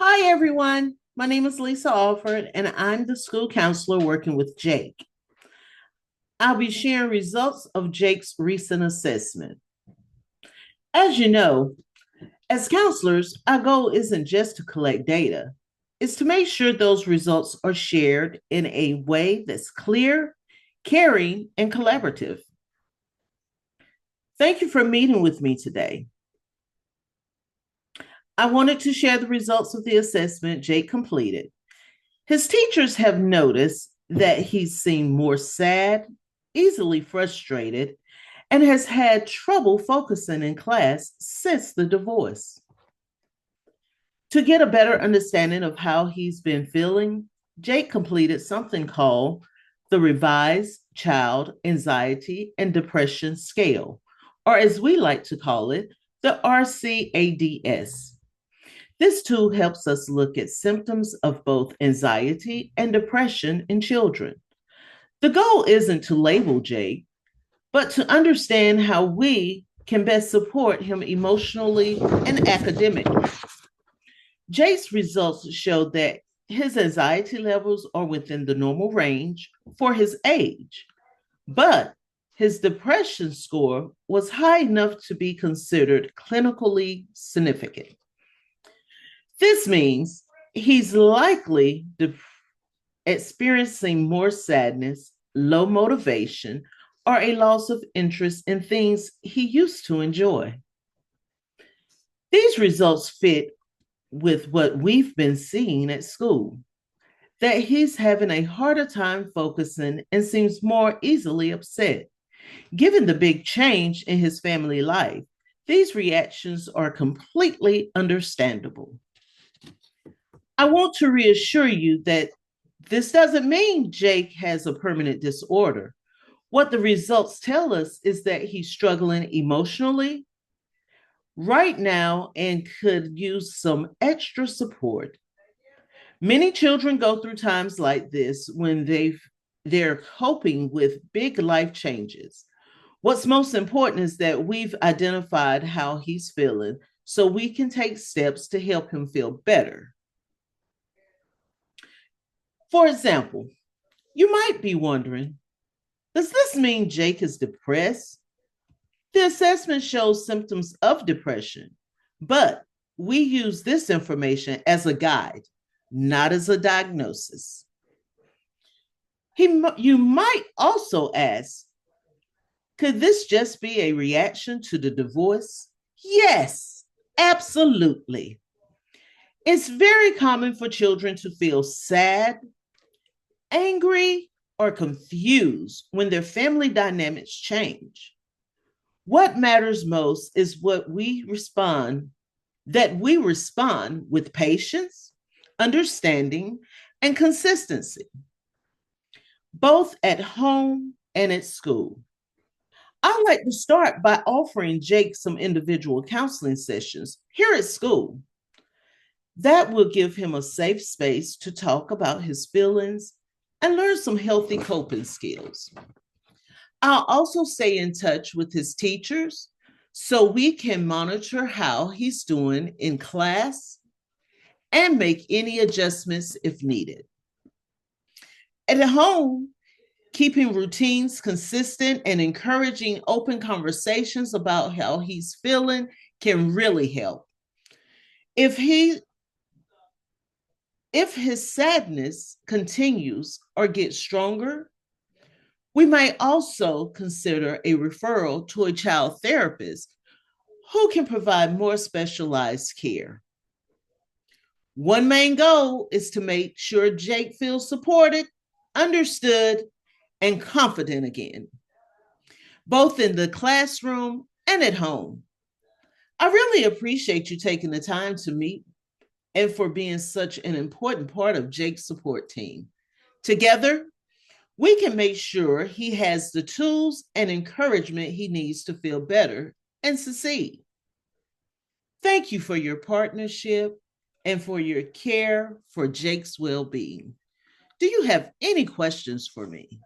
Hi, everyone. My name is Lisa Alford, and I'm the school counselor working with Jake. I'll be sharing results of Jake's recent assessment. As you know, as counselors, our goal isn't just to collect data, it's to make sure those results are shared in a way that's clear, caring, and collaborative. Thank you for meeting with me today. I wanted to share the results of the assessment Jake completed. His teachers have noticed that he's seemed more sad, easily frustrated, and has had trouble focusing in class since the divorce. To get a better understanding of how he's been feeling, Jake completed something called the Revised Child Anxiety and Depression Scale, or as we like to call it, the RCADS. This tool helps us look at symptoms of both anxiety and depression in children. The goal isn't to label Jake, but to understand how we can best support him emotionally and academically. Jake's results showed that his anxiety levels are within the normal range for his age, but his depression score was high enough to be considered clinically significant. This means he's likely experiencing more sadness, low motivation, or a loss of interest in things he used to enjoy. These results fit with what we've been seeing at school, that he's having a harder time focusing and seems more easily upset. Given the big change in his family life, these reactions are completely understandable. I want to reassure you that this doesn't mean Jake has a permanent disorder. What the results tell us is that he's struggling emotionally right now and could use some extra support. Many children go through times like this when they're coping with big life changes. What's most important is that we've identified how he's feeling so we can take steps to help him feel better. For example, you might be wondering, does this mean Jake is depressed? The assessment shows symptoms of depression, but we use this information as a guide, not as a diagnosis. You might also ask, could this just be a reaction to the divorce? Yes, absolutely. It's very common for children to feel sad, angry, or confused when their family dynamics change. What matters most is that we respond with patience, understanding, and consistency, both at home and at school. I like to start by offering Jake some individual counseling sessions here at school. That will give him a safe space to talk about his feelings and learn some healthy coping skills. I'll also stay in touch with his teachers so we can monitor how he's doing in class and make any adjustments if needed. At home, keeping routines consistent and encouraging open conversations about how he's feeling can really help. If he if his sadness continues or gets stronger, we might also consider a referral to a child therapist who can provide more specialized care. One main goal is to make sure Jake feels supported, understood, and confident again, both in the classroom and at home. I really appreciate you taking the time to meet and for being such an important part of Jake's support team. Together, we can make sure he has the tools and encouragement he needs to feel better and succeed. Thank you for your partnership and for your care for Jake's well being. Do you have any questions for me?